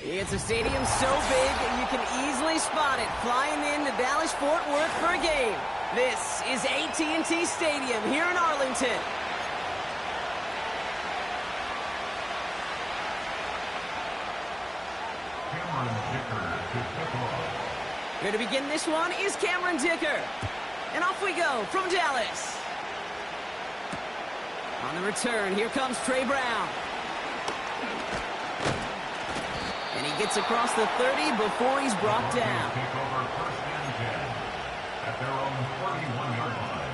It's a stadium so big you can easily spot it flying into Dallas-Fort Worth for a game. This is AT&T Stadium here in Arlington. Here to begin this one is Cameron Dicker. And off we go from Dallas. On the return, here comes Trey Brown. And he gets across the 30 before he's brought down. Take over first and 10 at their own 41-yard line.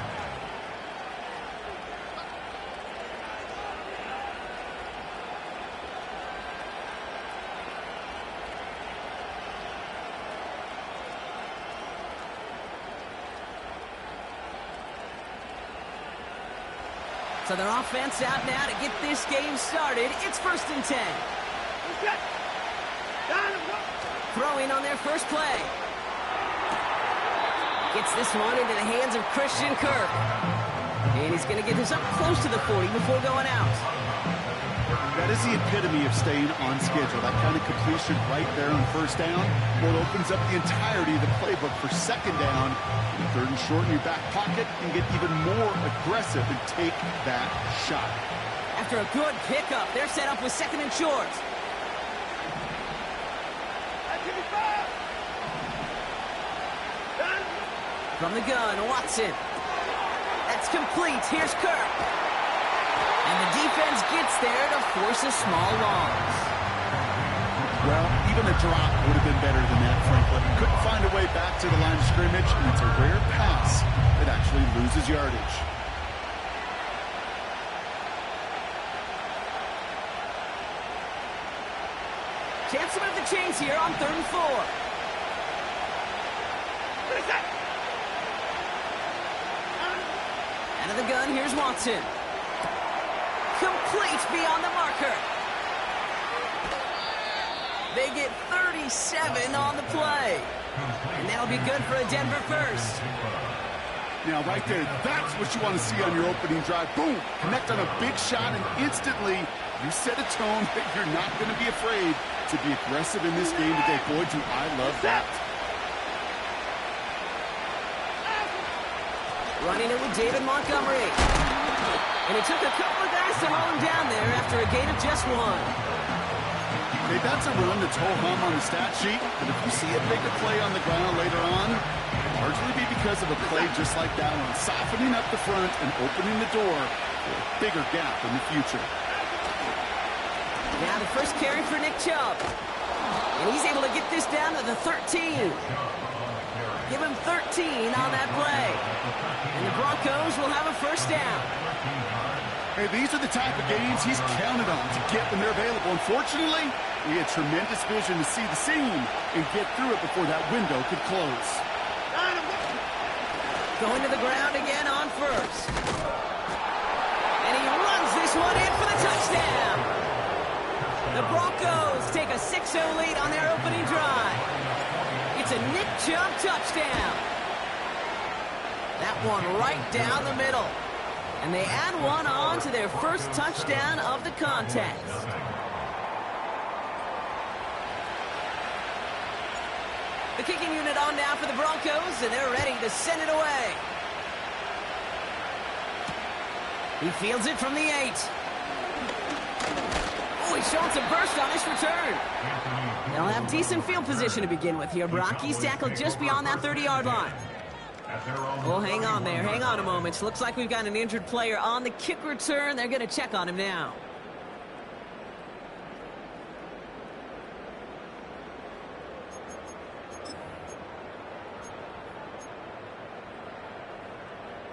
So their offense out now to get this game started. It's first and 10. Throwing on their first play. Gets this one into the hands of Christian Kirk. And he's going to get this up close to the 40 before going out. That is the epitome of staying on schedule. That kind of completion right there on first down. Well, it opens up the entirety of the playbook for second down. Third and short in your back pocket, and get even more aggressive and take that shot. After a good pickup, they're set up with second and short. From the gun, Watson. That's complete. Here's Kirk. And the defense gets there to force a small loss. Well, even a drop would have been better than that, frankly. Couldn't find a way back to the line of scrimmage, and it's a rare pass that actually loses yardage. Chance to move the chains here on 3rd and 4. What is that? Out of the gun, here's Watson. Complete beyond the marker. They get 37 on the play. And that'll be good for a Denver first. Now, right there, that's what you want to see on your opening drive. Boom! Connect on a big shot, and instantly you set a tone that you're not going to be afraid to be aggressive in this game today. Boy, do I love that. Running it with David Montgomery. And it took a couple of guys to hold him down there after a gain of just 1. Hey, that's a run that's ho-hum on the stat sheet, but if you see a bigger play on the ground later on, it'll largely be because of a play just like that one, softening up the front and opening the door for a bigger gap in the future. Now the first carry for Nick Chubb. And he's able to get this down to the 13. Give him 13 on that play. And the Broncos will have a first down. Hey, these are the type of games he's counted on to get when they're available. Unfortunately, he had tremendous vision to see the seam and get through it before that window could close. Going to the ground again on first. And he runs this one in for the touchdown. The Broncos take a 6-0 lead on their opening drive. It's a Nick Chubb touchdown. That one right down the middle. And they add one on to their first touchdown of the contest. The kicking unit on now for the Broncos, and they're ready to send it away. He fields it from the 8. Oh, he's showing some burst on this return. They'll have decent field position to begin with here. Brock, he's tackled just beyond that 30-yard line. Oh, hang on there. Hang on a moment. Looks like we've got an injured player on the kick return. They're going to check on him now.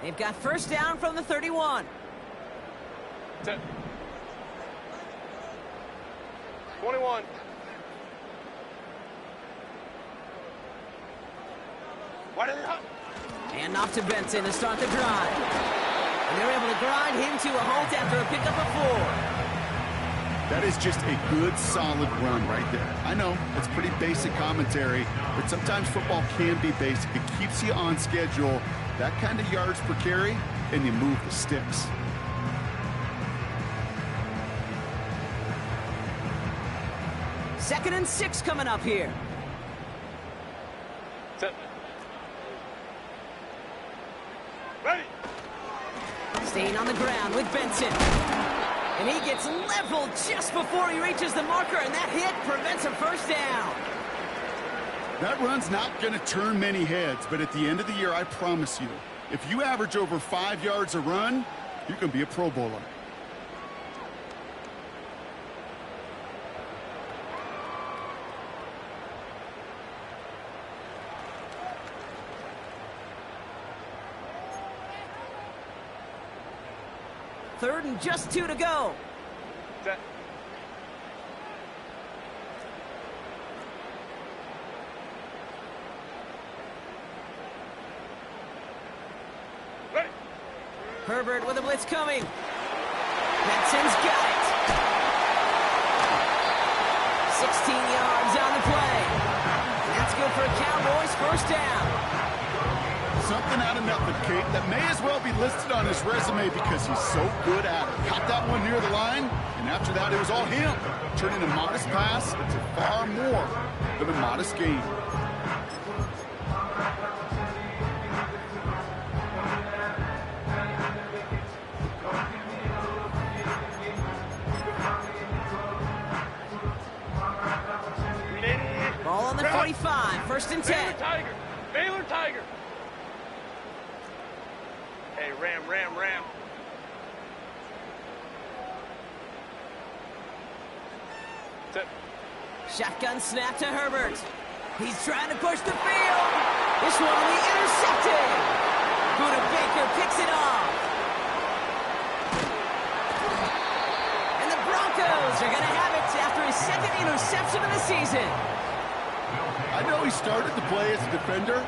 They've got first down from the 31. 21. What is it? And off to Benson to start the drive. And they're able to grind him to a halt after a pickup of 4. That is just a good, solid run right there. I know, it's pretty basic commentary, but sometimes football can be basic. It keeps you on schedule, that kind of yards per carry, and you move the sticks. 2nd and 6 coming up here. Set. Ready. Staying on the ground with Benson. And he gets leveled just before he reaches the marker, and that hit prevents a first down. That run's not going to turn many heads, but at the end of the year, I promise you, if you average over 5 yards a run, you can be a Pro Bowler. Third and just 2 to go. Set. Ready. Herbert with a blitz coming. Benson's got it. 16 yards on the play. That's good for a Cowboys first down. Something out of nothing, Kate, that may as well be listed on his resume because he's so good at it. Caught that one near the line, and after that, it was all him. Turning a modest pass into far more than a modest gain. Ball on the 45, 1st and 10. Baylor Tiger. Baylor Tiger. Hey, Ram. Set. Shotgun snap to Herbert. He's trying to push the field. This one will be intercepted. Buda Baker picks it off. And the Broncos are going to have it after his 2nd interception of the season. I know he started the play as a defender.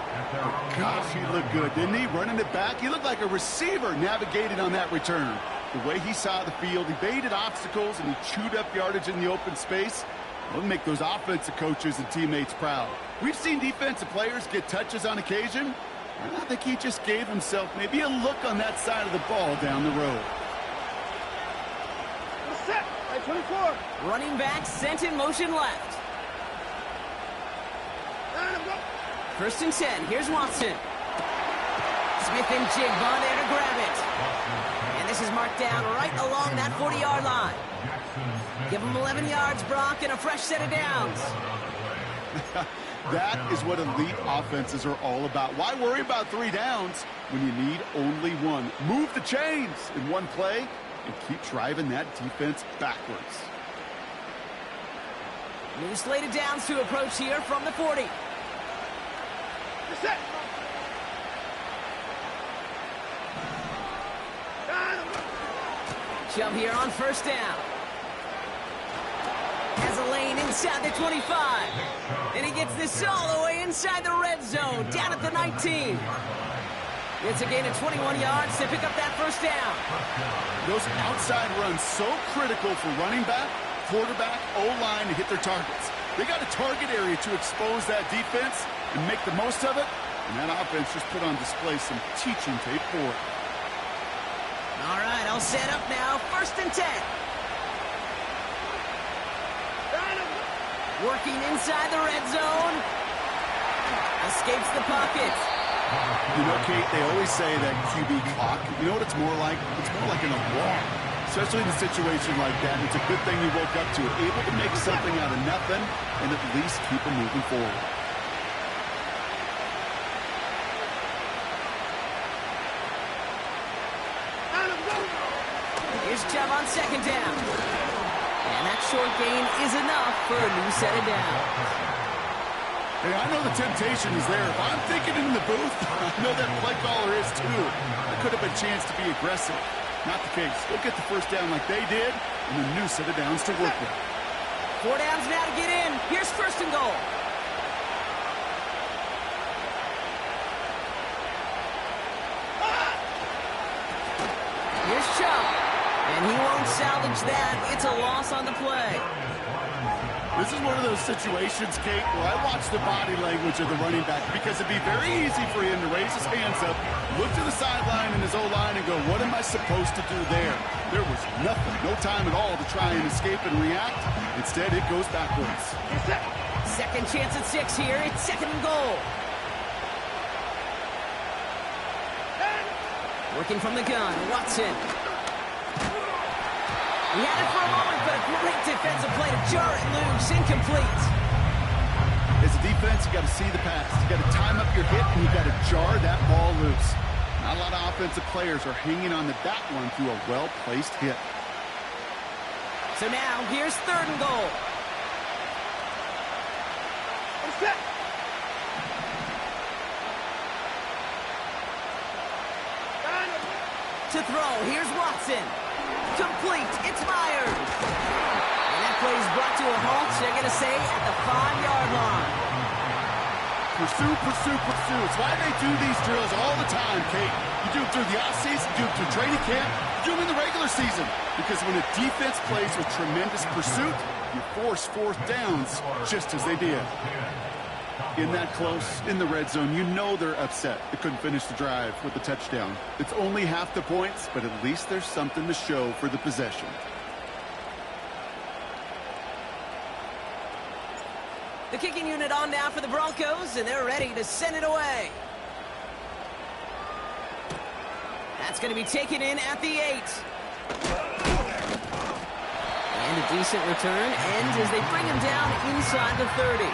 Gosh, he looked good, didn't he? Running it back, he looked like a receiver navigating on that return. The way he saw the field, he baited obstacles, and he chewed up yardage in the open space. It'll make those offensive coaches and teammates proud. We've seen defensive players get touches on occasion. I think he just gave himself maybe a look on that side of the ball down the road. Set. Right, 24. Running back sent in motion left. 1st and 10. Here's Watson. Smith and Jigba there to grab it. And this is marked down right along that 40-yard line. Give him 11 yards, Brock, and a fresh set of downs. That is what elite offenses are all about. Why worry about 3 downs when you need only 1? Move the chains in one play and keep driving that defense backwards. New slate of downs to approach here from the 40. Set. Jump here on 1st down. Has a lane inside the 25. And he gets this all the way inside the red zone, down at the 19. It's a gain of 21 yards to pick up that 1st down. Those outside runs so critical for running back, quarterback, O-line to hit their targets. They got a target area to expose that defense and make the most of it, and that offense just put on display some teaching tape for it. All right, I'll set up now. 1st and 10. Working inside the red zone. Escapes the pocket. You know, Kate, they always say that QB clock, you know what it's more like? It's more like an alarm, especially in a situation like that. It's a good thing you woke up to it, able to make something out of nothing and at least keep them moving forward. Here's Chubb on 2nd down. And that short gain is enough for a new set of downs. Hey, I know the temptation is there. If I'm thinking in the booth, I know that play caller is too. That could have been a chance to be aggressive. Not the case. Go get the 1st down like they did, and a new set of downs to work with. 4 downs now to get in. Here's 1st and goal. Here's Chubb. And he won't salvage that. It's a loss on the play. This is one of those situations, Kate, where I watch the body language of the running back because it'd be very easy for him to raise his hands up, look to the sideline in his O-line and go, what am I supposed to do there? There was nothing, no time at all to try and escape and react. Instead, it goes backwards. Second chance at 6 here. It's 2nd and goal. Working from the gun, Watson. He had it for a moment, but a great defensive play to jar it loose. Incomplete. As a defense, you got to see the pass. You got to time up your hit, and you got to jar that ball loose. Not a lot of offensive players are hanging on to that one through a well-placed hit. So now, here's 3rd and goal. Set. To throw, here's Watson. Complete, it's Myers. And that play is brought to a halt, so they're going to say at the 5-yard line. Pursue, pursue, pursue. It's why they do these drills all the time, Kate. You do it through the offseason, you do it through training camp, you do them in the regular season. Because when a defense plays with tremendous pursuit, you force 4th downs just as they did. In that close, in the red zone, you know they're upset. They couldn't finish the drive with the touchdown. It's only half the points, but at least there's something to show for the possession. The kicking unit on now for the Broncos, and they're ready to send it away. That's going to be taken in at the 8. And a decent return ends as they bring him down inside the 30.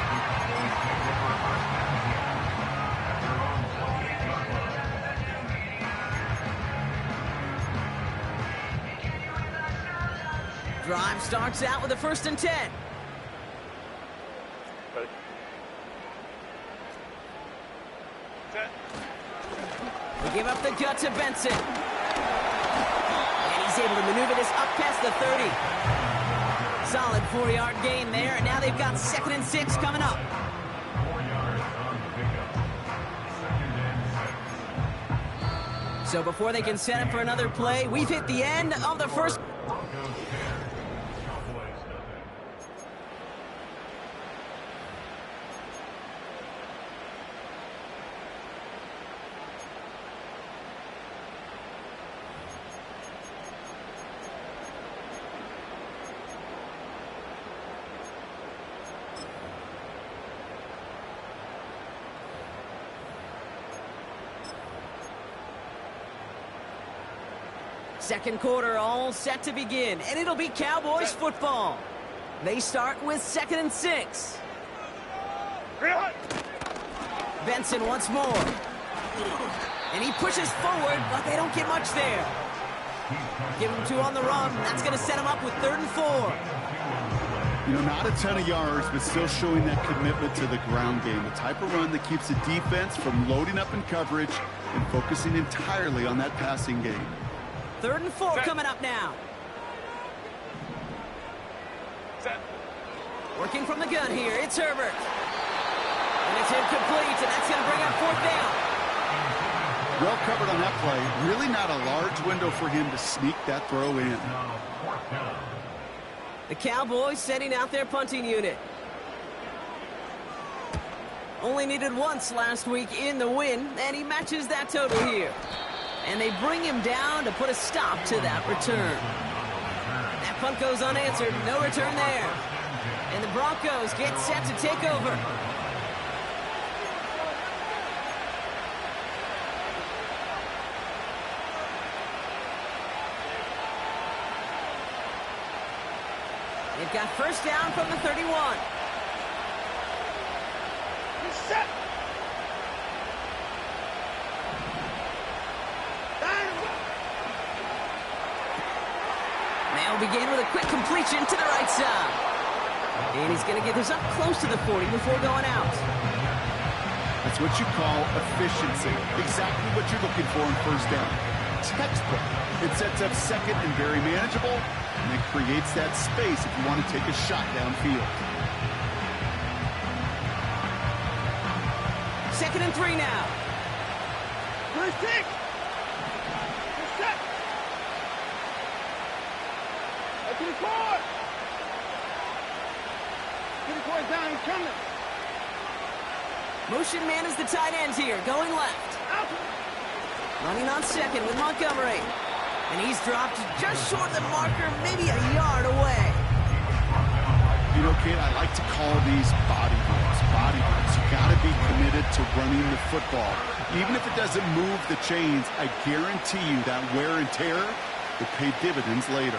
Drive starts out with a 1st and 10. Ready. Set. They give up the gut to Benson. And he's able to maneuver this up past the 30. Solid 4-yard gain there, and now they've got 2nd and 6 coming up. 4 yards on the pickup. 2nd and 6. So before they can set up for another play, we've hit the end of the first. Broncos 10. Cowboys nothing. Second quarter all set to begin, and it'll be Cowboys football. They start with 2nd and 6. Benson once more. And he pushes forward, but they don't get much there. Give him 2 on the run. That's going to set him up with 3rd and 4. You know, not a ton of yards, but still showing that commitment to the ground game. The type of run that keeps the defense from loading up in coverage and focusing entirely on that passing game. 3rd and 4 coming up now. Set. Working from the gun here, it's Herbert. And it's incomplete, and that's going to bring up 4th down. Well covered on that play. Really not a large window for him to sneak that throw in. Now 4th down. The Cowboys setting out their punting unit. Only needed once last week in the win, and he matches that total here. And they bring him down to put a stop to that return. That punt goes unanswered. No return there. And the Broncos get set to take over. They've got 1st down from the 31. Set. They'll begin with a quick completion to the right side. And he's going to get this up close to the 40 before going out. That's what you call efficiency. Exactly what you're looking for in 1st down. Textbook. It sets up 2nd and very manageable, and it creates that space if you want to take a shot downfield. 2nd and 3 now. First pick. Set. To the 4. 4th down, he's coming. Motion man is the tight end here, going left. Out. Running on second with Montgomery. And he's dropped just short of the marker, maybe a yard away. You know, Kate, I like to call these body drills. Body drills. You got to be committed to running the football. Even if it doesn't move the chains, I guarantee you that wear and tear will pay dividends later.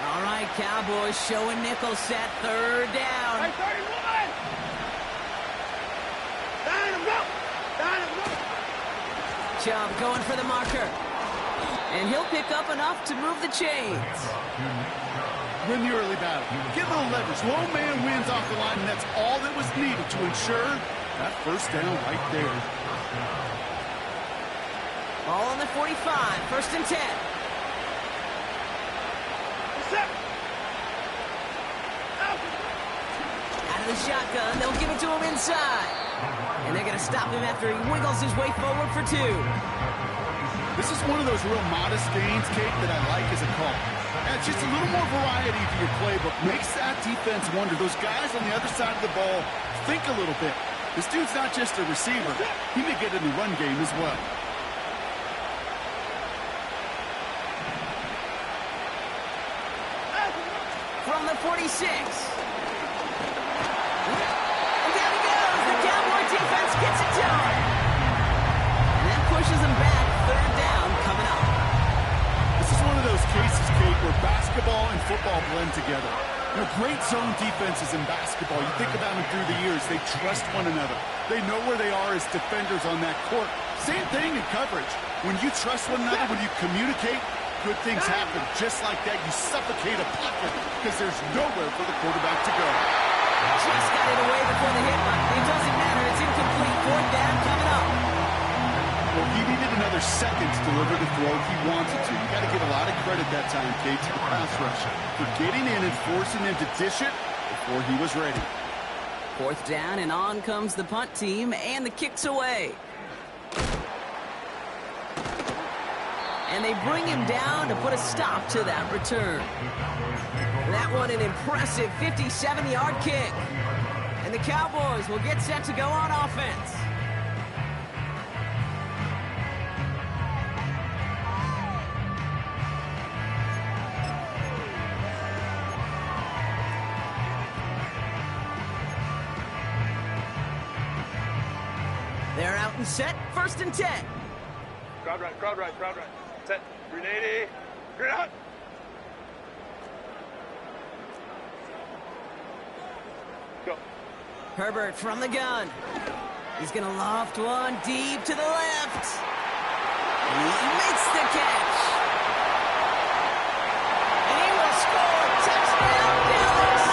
All right, Cowboys showing nickel set, 3rd down. Hey, 31. Down him, go. Down him, go. Chubb going for the marker. And he'll pick up enough to move the chains. Win the early battle. Get a little leverage. Low man wins off the line, and that's all that was needed to ensure that 1st down right there. Ball on the 45, 1st and 10. Set. Out. Out of the shotgun, they'll give it to him inside. And they're going to stop him after he wiggles his way forward for 2. This is one of those real modest gains, Kate, that I like as a call. It's just a little more variety to your playbook. Makes that defense wonder. Those guys on the other side of the ball think a little bit. This dude's not just a receiver. He may get in the run game as well. From the 46. And down he goes. The Cowboy defense gets it to him. And that pushes him back. 3rd down coming up. This is one of those cases, Kate, where basketball and football blend together. You know, great zone defenses in basketball. You think about them through the years. They trust one another. They know where they are as defenders on that court. Same thing in coverage. When you trust one another, when you communicate, good things happen. Just like that, you suffocate a pocket because there's nowhere for the quarterback to go. Just got it away before the hit, but it doesn't matter. It's incomplete. 4th down coming up. Well, he needed another second to deliver the throw he wanted to. You got to give a lot of credit that time, Kate, to the pass rush for getting in and forcing him to dish it before he was ready. 4th down, and on comes the punt team, and the kick's away. And they bring him down to put a stop to that return. That one an impressive 57-yard kick. And the Cowboys will get set to go on offense. They're out and set, 1st and 10. Crowd right, crowd right, crowd right. Set. Grenade. Grenade out. Go. Herbert from the gun. He's going to loft one deep to the left. He makes the catch. And he will score. Touchdown, Dallas.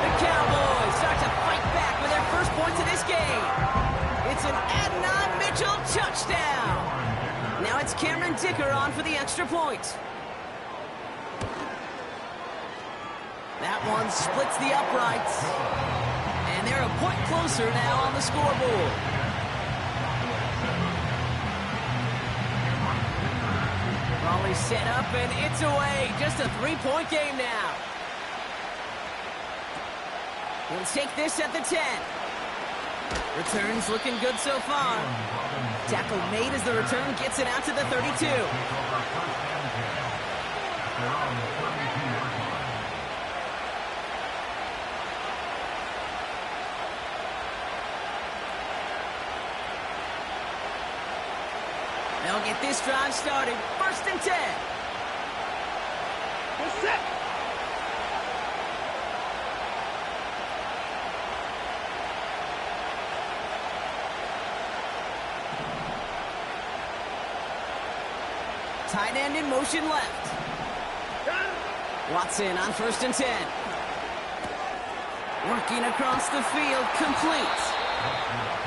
The Cowboys start to fight back with their first points of this game. It's an Adnan Mitchell touchdown. Now it's Cameron Dicker on for the extra point. That one splits the uprights. And they're a point closer now on the scoreboard. Raleigh set up and it's away. Just a 3-point game now. He'll take this at the 10. Returns looking good so far. Tackle made as the return gets it out to the 32. They'll get this drive started. 1st and 10. We're set. Tight end in motion left. Watson on 1st and 10. Working across the field, complete.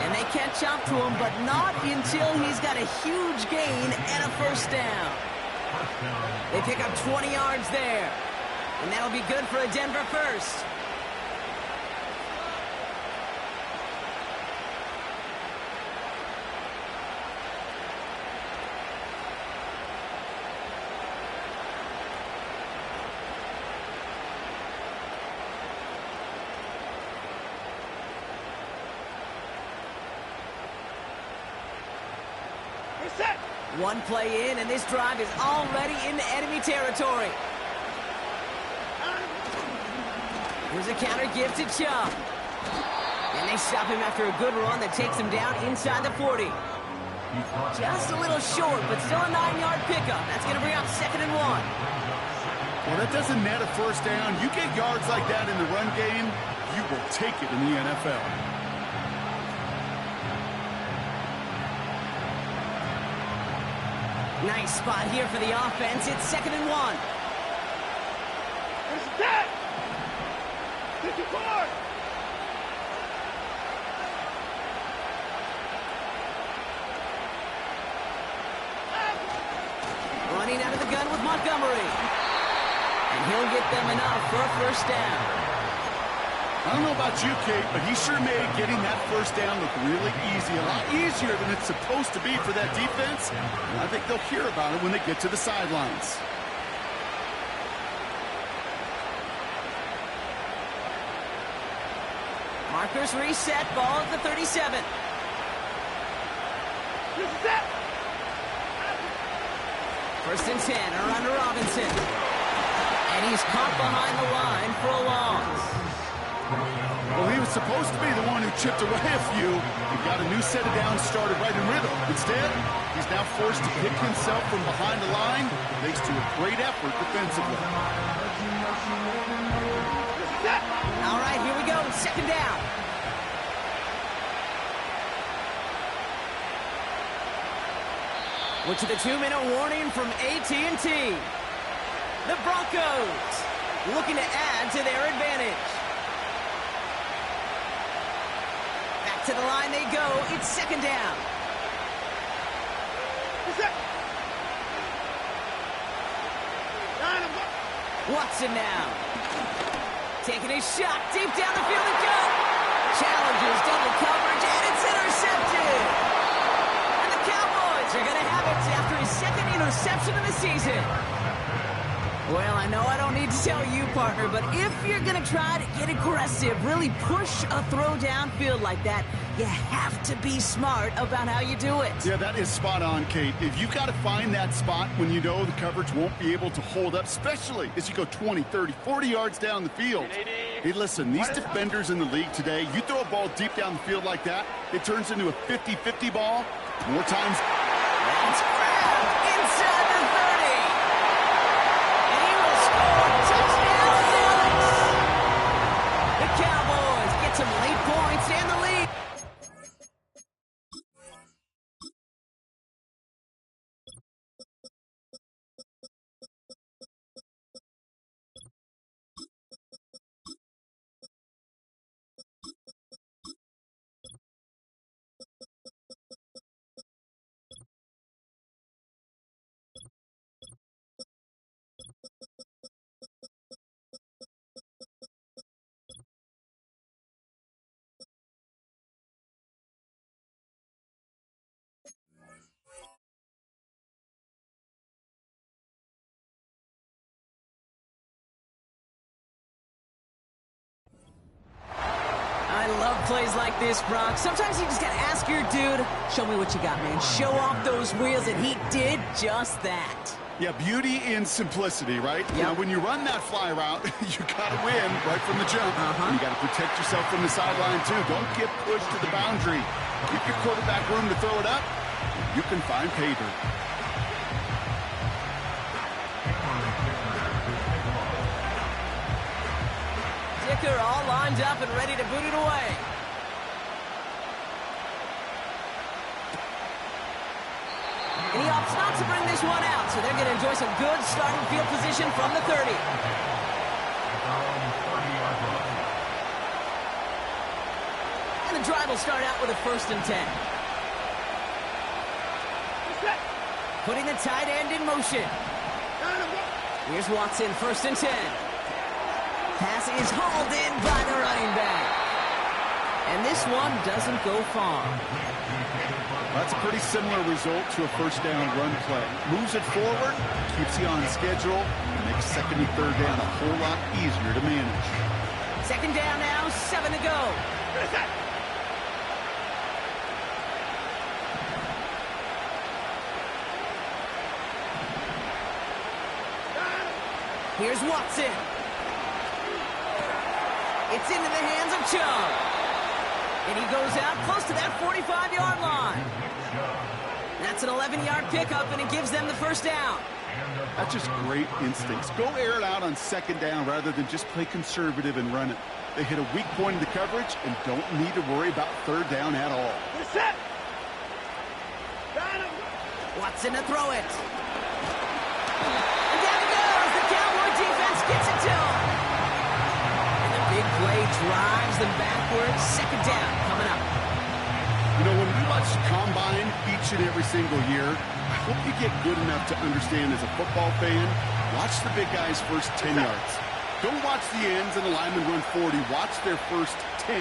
And they catch up to him, but not until he's got a huge gain and a 1st down. They pick up 20 yards there. And that'll be good for a Denver 1st. One play in, and this drive is already into enemy territory. Here's a counter give to Chubb. And they stop him after a good run that takes him down inside the 40. Just a little short, but still a 9-yard pickup. That's going to bring up 2nd and 1. Well, that doesn't net a first down. You get yards like that in the run game, you will take it in the NFL. Nice spot here for the offense. It's 2nd and 1. There's a dead! 54! Running out of the gun with Montgomery. And he'll get them enough for a first down. I don't know about you, Kate, but he sure made getting that first down look really easy. A lot easier than it's supposed to be for that defense. And I think they'll hear about it when they get to the sidelines. Markers reset. Ball at the 37. Reset! 1st and 10 around to Robinson. And he's caught behind the line for a loss. Well, he was supposed to be the one who chipped away a few and got a new set of downs started right in rhythm. Instead, he's now forced to pick himself from behind the line, thanks to a great effort defensively. All right, here we go. 2nd down. Which is the 2-minute warning from AT&T. The Broncos looking to add to their advantage. Back to the line they go. It's 2nd down. Watson now. Taking a shot deep down the field and go. Challenges double coverage, and it's intercepted. And the Cowboys are going to have it after his 2nd interception of the season. Well, I know I don't need to tell you, partner, but if you're going to try to get aggressive, really push a throw downfield like that, you have to be smart about how you do it. Yeah, that is spot on, Kate. If you've got to find that spot when you know the coverage won't be able to hold up, especially as you go 20, 30, 40 yards down the field. Hey, listen, these defenders in the league today, you throw a ball deep down the field like that, it turns into a 50-50 ball. More times. It's grabbed inside the 30. And he will score. Touchdown, Dallas. The Cowboys get some late points and the lead. I love plays like this, Brock. Sometimes you just got to ask your dude, show me what you got, man. Show off those wheels, and he did just that. Yeah, beauty in simplicity, right? Yep. Now, when you run that fly route, you got to win right from the jump. You got to protect yourself from the sideline, too. Don't get pushed to the boundary. Give your quarterback room to throw it up. You can find pay dirt. Dicker all lined up and ready to boot it away. And he opts not to bring this one out, so they're going to enjoy some good starting field position from the 30. And the drive will start out with a 1st and 10. Putting the tight end in motion. Here's Watson, 1st and 10. Pass is hauled in by the running back. And this one doesn't go far. That's a pretty similar result to a first down run play. Moves it forward, keeps you on schedule, and makes 2nd and 3rd down a whole lot easier to manage. 2nd down now, 7 to go. Here's Watson. It's into the hands of Chubb. And he goes out close to that 45-yard line. That's an 11-yard pickup, and it gives them the first down. That's just great instincts. Go air it out on second down rather than just play conservative and run it. They hit a weak point in the coverage and don't need to worry about third down at all. Set. Watson to throw it. And down he goes. The Cowboy defense gets it to him. And the big play drives them backwards. Second down coming up. You know, when we watch the Combine each and every single year, I hope you get good enough to understand as a football fan, watch the big guys' first 10 yards. Don't watch the ends and the linemen run 40. Watch their first 10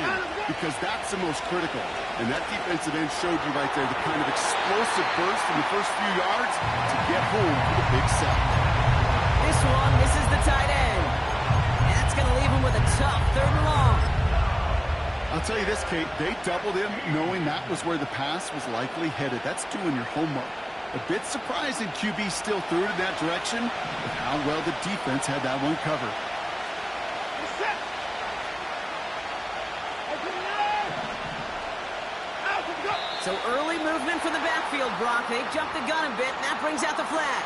because that's the most critical. And that defensive end showed you right there the kind of explosive burst in the first few yards to get home for the big sack. This one misses the tight end. And that's going to leave him with a tough third and long. I'll tell you this, Kate, they doubled him knowing that was where the pass was likely headed. That's doing your homework. A bit surprising QB still threw it in that direction, but how well the defense had that one covered. So early movement from the backfield, Brock. They jumped the gun a bit, and that brings out the flag.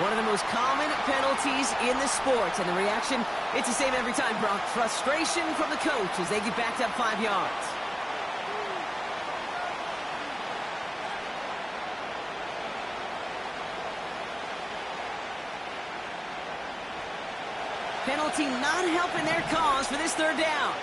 One of the most common penalties in the sport, and the reaction, it's the same every time, Brock. Frustration from the coach as they get backed up 5 yards. Penalty not helping their cause for this third down.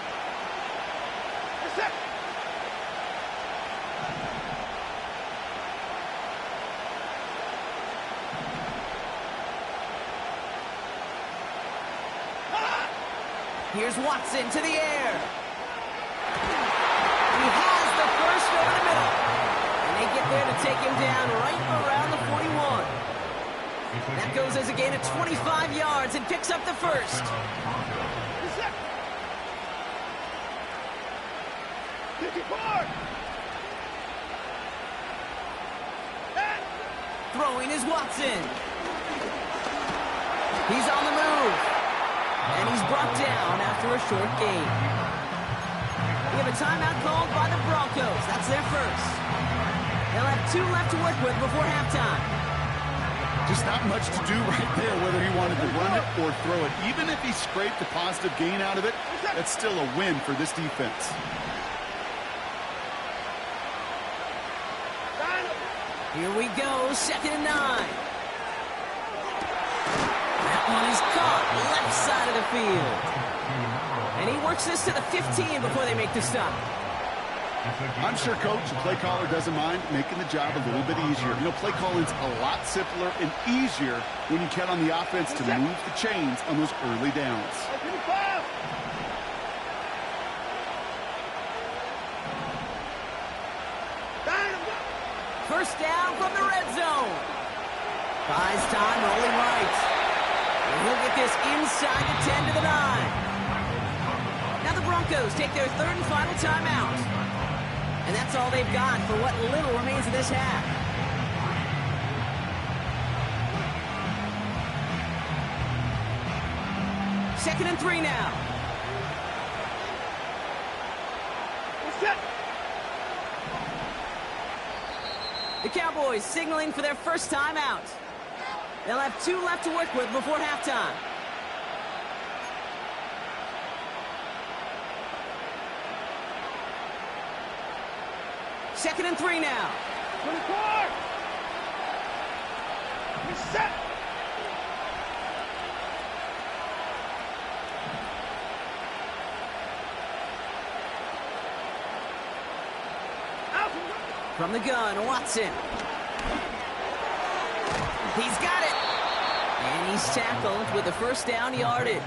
Here's Watson to the air. He has the first over the middle. And they get there to take him down right around the 41. That goes as a gain of 25 yards and picks up the first. Throwing is Watson. He's on the move. And he's brought down after a short gain. We have a timeout called by the Broncos. That's their first. They'll have 2 left to work with before halftime. Just not much to do right there, whether he wanted to run it or throw it. Even if he scraped a positive gain out of it, that's still a win for this defense. Here we go, 2nd and 9. That one is caught, left side of the field. And he works this to the 15 before they make the stop. I'm sure coach, the play caller, doesn't mind making the job a little bit easier. You know, play calling's a lot simpler and easier when you count on the offense to move the chains on those early downs. First down from the red zone. Buys time, rolling right. And he'll get this inside the 10 to the 9. Now the Broncos take their 3rd and final timeout. And that's all they've got for what little remains of this half. Second and 3 now. The Cowboys signaling for their first timeout. They'll have 2 left to work with before halftime. Second and 3 now. 24. You're set. From the gun, Watson. He's got it. And he's tackled with the first down yardage.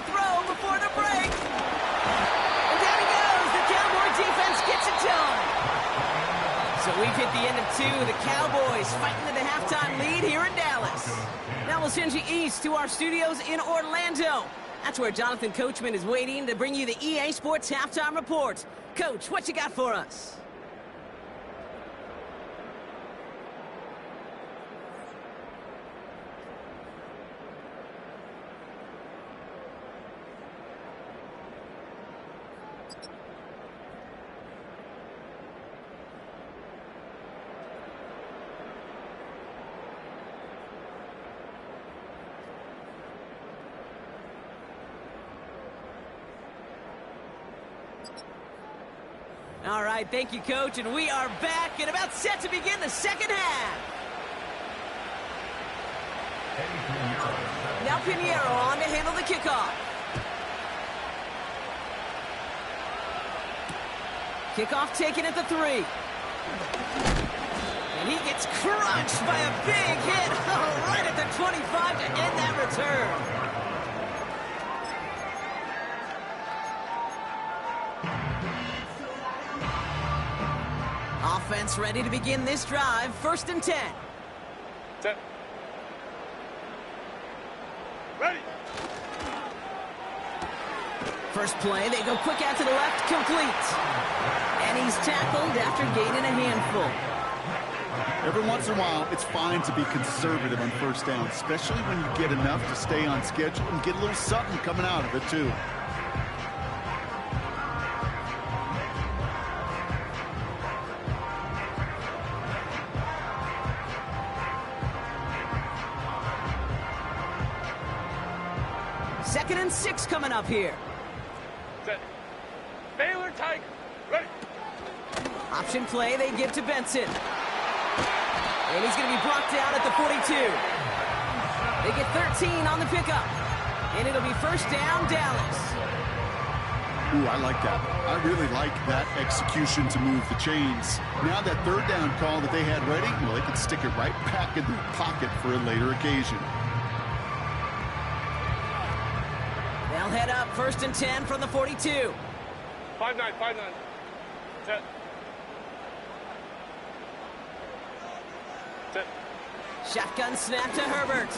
throw before the break. And down he goes. The Cowboy defense gets it done. So we've hit the end of 2. The Cowboys fighting to the halftime lead here in Dallas. Now we'll send you east to our studios in Orlando. That's where Jonathan Coachman is waiting to bring you the EA Sports Halftime Report. Coach, what you got for us? All right, thank you, Coach, and we are back and about set to begin the second half. Now Pinheiro on to handle the kickoff. Kickoff taken at the 3. And he gets crunched by a big hit right at the 25 to end that return. Offense ready to begin this drive. 1st and 10. Set. Ready. First play, they go quick out to the left, complete. And he's tackled after gaining a handful. Every once in a while, it's fine to be conservative on 1st down, especially when you get enough to stay on schedule and get a little something coming out of it, too. Second and 6 coming up here. Set. Baylor Tiger. Ready. Option play, they give to Benson. And he's going to be brought down at the 42. They get 13 on the pickup. And it'll be 1st down, Dallas. Ooh, I like that. I really like that execution to move the chains. Now that 3rd down call that they had ready, well, they can stick it right back in their pocket for a later occasion. They'll head up 1st and 10 from the 42. 5-9, 5-9. Set. Set. Shotgun snap to Herbert.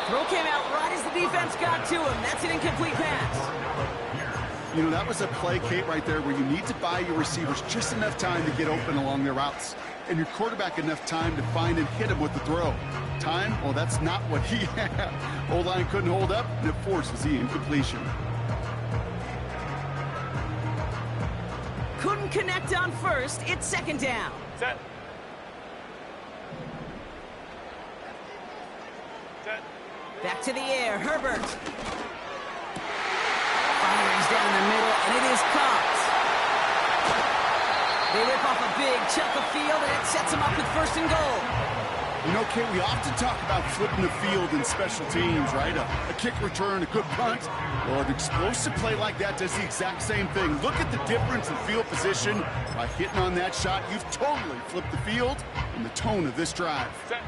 Throw came out right as the defense got to him. That's an incomplete pass. You know, that was a play, Kate, right there where you need to buy your receivers just enough time to get open along their routes. And your quarterback enough time to find and hit him with the throw. Time? Well, that's not what he had. O-line couldn't hold up, and it forces the incompletion. Couldn't connect on 1st. It's 2nd down. Set. Set. Back to the air. Herbert. Fires down the middle, and it is caught. They rip off a big chunk of field, and it sets them up with 1st and goal. You know, Kate, we often talk about flipping the field in special teams, right? A kick return, a good punt. Well, an explosive play like that does the exact same thing. Look at the difference in field position. By hitting on that shot, you've totally flipped the field and the tone of this drive. Set.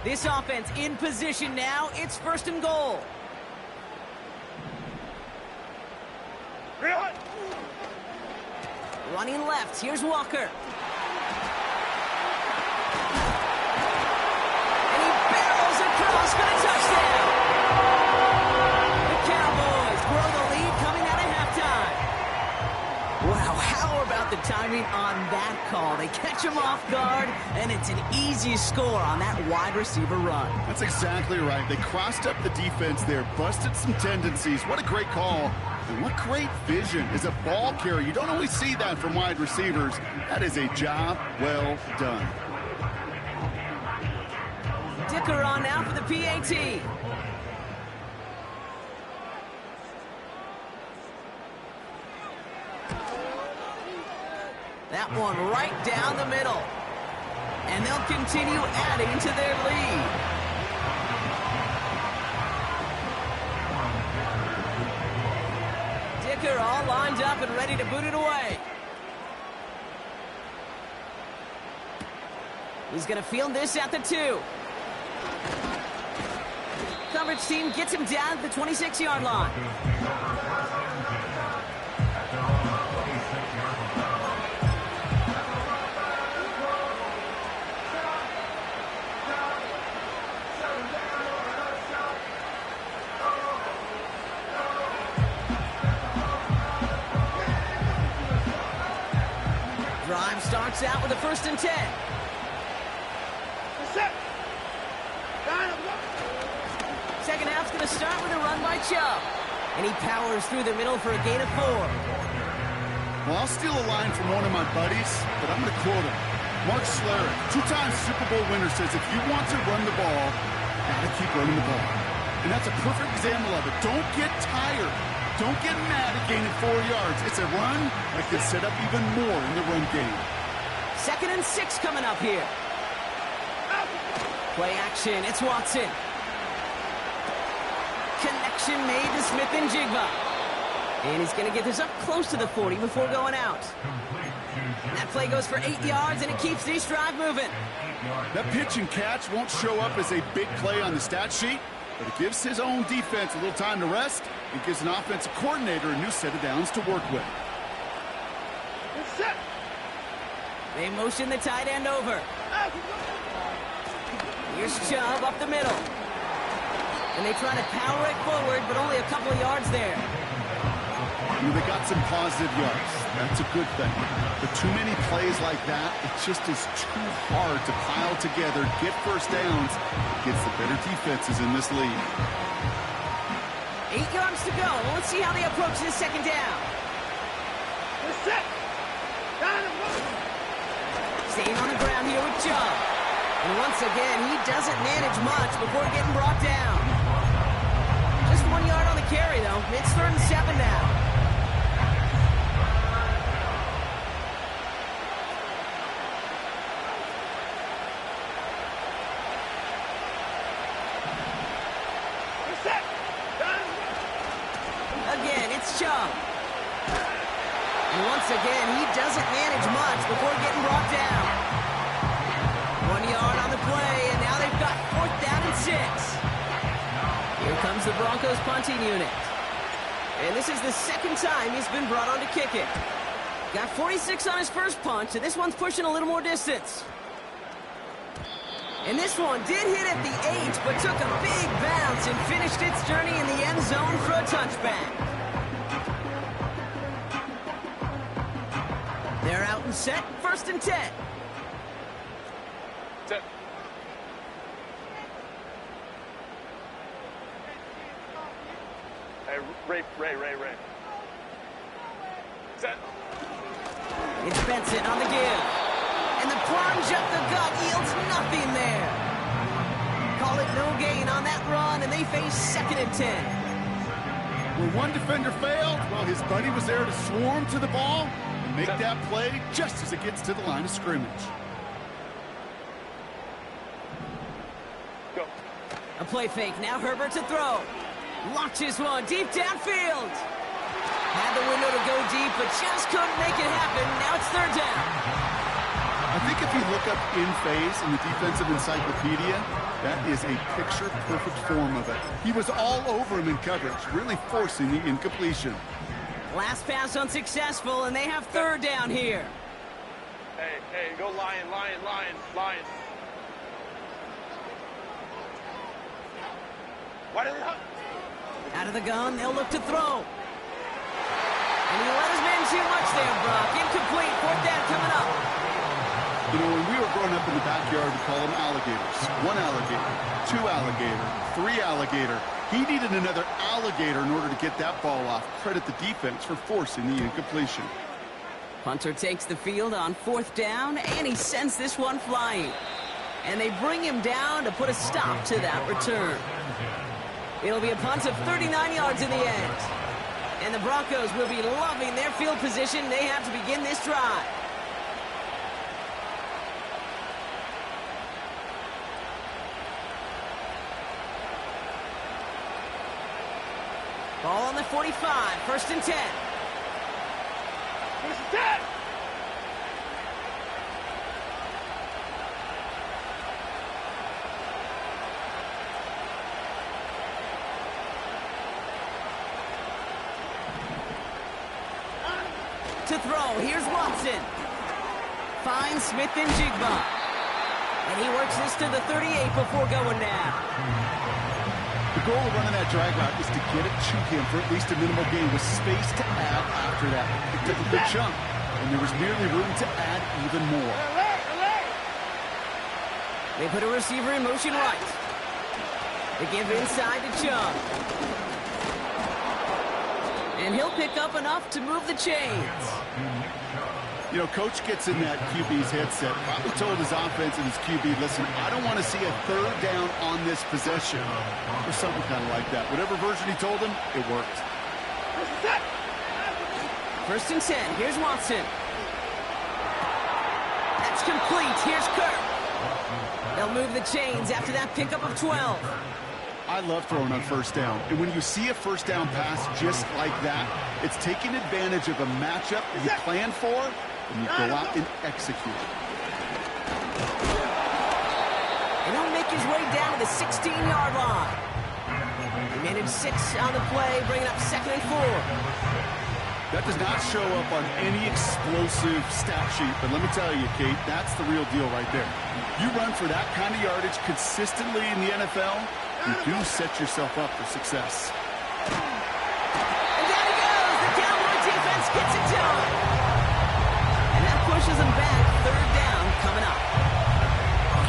This offense in position now. It's 1st and goal. Real. Running left. Here's Walker. And he barrels across for a touchdown. The Cowboys grow the lead coming out of halftime. Wow, how about the timing on that call? They catch him off guard, and it's an easy score on that wide receiver run. That's exactly right. They crossed up the defense there, busted some tendencies. What a great call. And what great vision as a ball carrier. You don't always see that from wide receivers. That is a job well done. Dicker on now for the PAT. That one right down the middle. And they'll continue adding to their lead. Dicker all lined up and ready to boot it away. He's going to field this at the 2. garbage team gets him down at the 26-yard line. Drive starts out with a 1st and 10. Second half's going to start with a run by Chubb. And he powers through the middle for a gain of 4. Well, I'll steal a line from one of my buddies, but I'm going to quote him. Mark Schlereth, 2-time Super Bowl winner, says if you want to run the ball, gotta keep running the ball. And that's a perfect example of it. Don't get tired. Don't get mad at gaining 4 yards. It's a run that can set up even more in the run game. 2nd and 6 coming up here. Play action. It's Watson. Connection made to Smith and Jigba. And he's going to get this up close to the 40 before going out. That play goes for 8 yards, and it keeps this drive moving. That pitch and catch won't show up as a big play on the stat sheet, but it gives his own defense a little time to rest and gives an offensive coordinator a new set of downs to work with. They motion the tight end over. Here's Chubb up the middle. And they try to power it forward, but only a couple of yards there. They got some positive yards. That's a good thing. But too many plays like that, it just is too hard to pile together, get first downs against the better defenses in this league. 8 yards to go. Let's see how they approach this 2nd down. Staying on the ground here with Chubb. And once again, he doesn't manage much before getting brought down. Just 1 yard on the carry, though. It's 3rd and 7 now. Again, it's Chubb. And once again, he doesn't manage much before getting brought down. 1 yard on the play, and now they've got 4th down and 6. Here comes the Broncos punting unit. And this is the 2nd time he's been brought on to kick it. Got 46 on his first punch, and this one's pushing a little more distance. And this one did hit at the 8, but took a big bounce and finished its journey in the end zone for a touchback. They're out and set, 1st and 10. Set. Hey, Ray. Set. It's Benson on the give. And the plunge up the gut yields nothing there. Call it no gain on that run, and they face 2nd and 10. Where one defender failed, while his buddy was there to swarm to the ball and make that play just as it gets to the line of scrimmage. Go. A play fake. Now Herbert to throw. Launches one deep downfield. Had the window to go deep, but just couldn't make it happen. Now it's 3rd down. I think if you look up in phase in the defensive encyclopedia, that is a picture-perfect form of it. He was all over him in coverage, really forcing the incompletion. Last pass unsuccessful, and they have 3rd down here. Hey, go Lion. Why did it? Out of the gun, they'll look to throw. And he let his man too much there, Brock. Incomplete, 4th down coming up. You know, when we were growing up in the backyard, we call them alligators. 1 alligator, 2 alligator, 3 alligator. He needed another alligator in order to get that ball off. Credit the defense for forcing the incompletion. Punter takes the field on 4th down, and he sends this one flying. And they bring him down to put a stop to that return. It'll be a punt of 39 yards in the end. And the Broncos will be loving their field position they have to begin this drive. Ball on the 45, 1st and 10. First and 10. to throw. Here's Watson. Finds Smith and Jigba. And he works this to the 38 before going down. The goal of running that drag route is to get it to him for at least a minimal gain with space to add after that. He took a good chunk, and there was merely room to add even more. They put a receiver in motion right. They give inside to Chubb. And he'll pick up enough to move the chains. You know, coach gets in that QB's headset, probably told his offense and his QB, listen, I don't want to see a third down on this possession. Or something kind of like that. Whatever version he told him, it worked. First and 10. Here's Watson. That's complete. Here's Kirk. They'll move the chains after that pickup of 12. I love throwing on first down. And when you see a first down pass just like that, it's taking advantage of a matchup you plan for, and you go out and execute. And he'll make his way down to the 16-yard line. He managed 6 on the play, bringing up 2nd and 4. That does not show up on any explosive stat sheet, but let me tell you, Kate, that's the real deal right there. You run for that kind of yardage consistently in the NFL, you do set yourself up for success. And down he goes. The Cowboy defense gets it done. And that pushes him back. 3rd down coming up.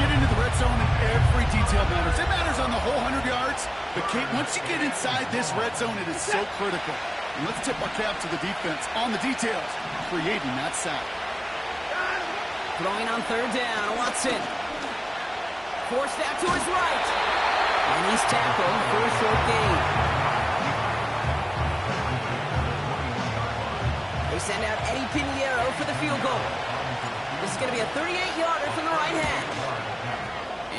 Get into the red zone and every detail matters. It matters on the whole 100 yards, but Kate, once you get inside this red zone, it is so critical. And let's tip our cap to the defense on the details, creating that sack. Throwing on 3rd down, Watson. Forced out to his right. And he's tackled for a short gain. They send out Eddie Pinheiro for the field goal. This is going to be a 38-yarder from the right hand.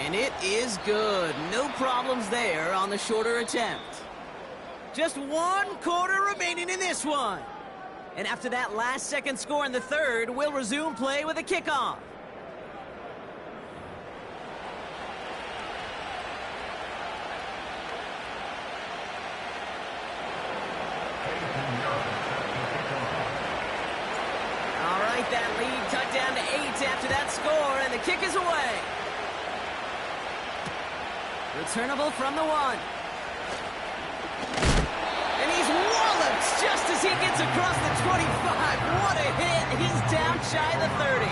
And it is good. No problems there on the shorter attempt. Just 1 quarter remaining in this one. And after that last-second score in the 3rd, we'll resume play with a kickoff. All right, that lead cut down to 8 after that score, and the kick is away. Returnable from the 1. And he's walloped just as he gets across the 25. What a hit. He's down shy of the 30.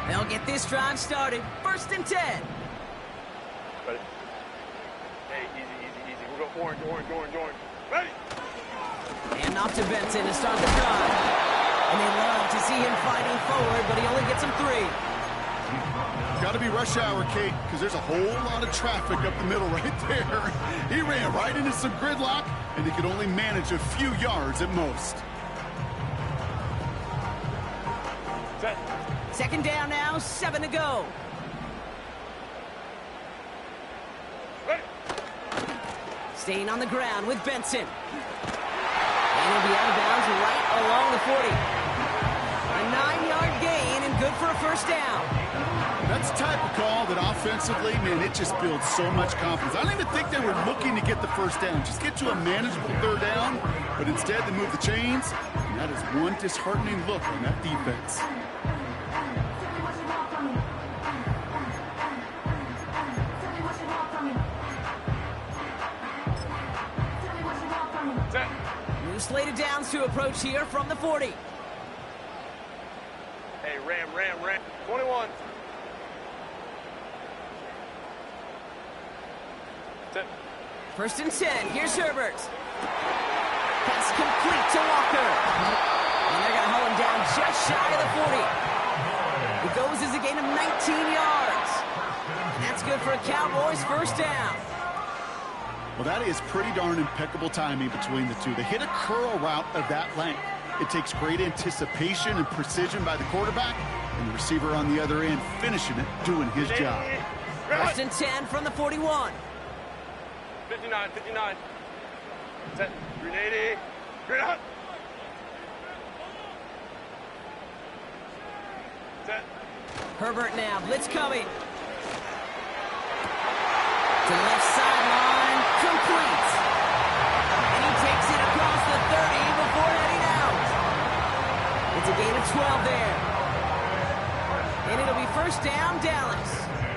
They'll get this drive started. 1st and 10. Ready? Hey, easy. We'll go orange. Ready? And off to Benson to start the drive. And they love to see him fighting forward, but he only gets him 3. Got to be rush hour, Kate, because there's a whole lot of traffic up the middle right there. He ran right into some gridlock, and he could only manage a few yards at most. Set. 2nd down now, 7 to go. Ready? Staying on the ground with Benson. And he'll be out of bounds right along the 40. A 9-yard gain and good for a 1st down. That's the type of call that offensively, man, it just builds so much confidence. I don't even think they were looking to get the 1st down. Just get to a manageable 3rd down, but instead they move the chains, and that is one disheartening look on that defense. Set. New slated downs to approach here from the 40. Hey, ram. 21. Set. 1st and 10. Here's Herbert. Pass complete to Walker. And they're going to hold him down just shy of the 40. It goes as a gain of 19 yards. And that's good for a Cowboys 1st down. Well, that is pretty darn impeccable timing between the two. They hit a curl route of that length. It takes great anticipation and precision by the quarterback, and the receiver on the other end finishing it, doing his job. 1st and 10 from the 41. 59. Set. 380. Green out. Set. Herbert now, blitz coming. To left sideline, complete. And he takes it across the 30 before heading out. It's a gain of 12 there. And it'll be first down, Dallas.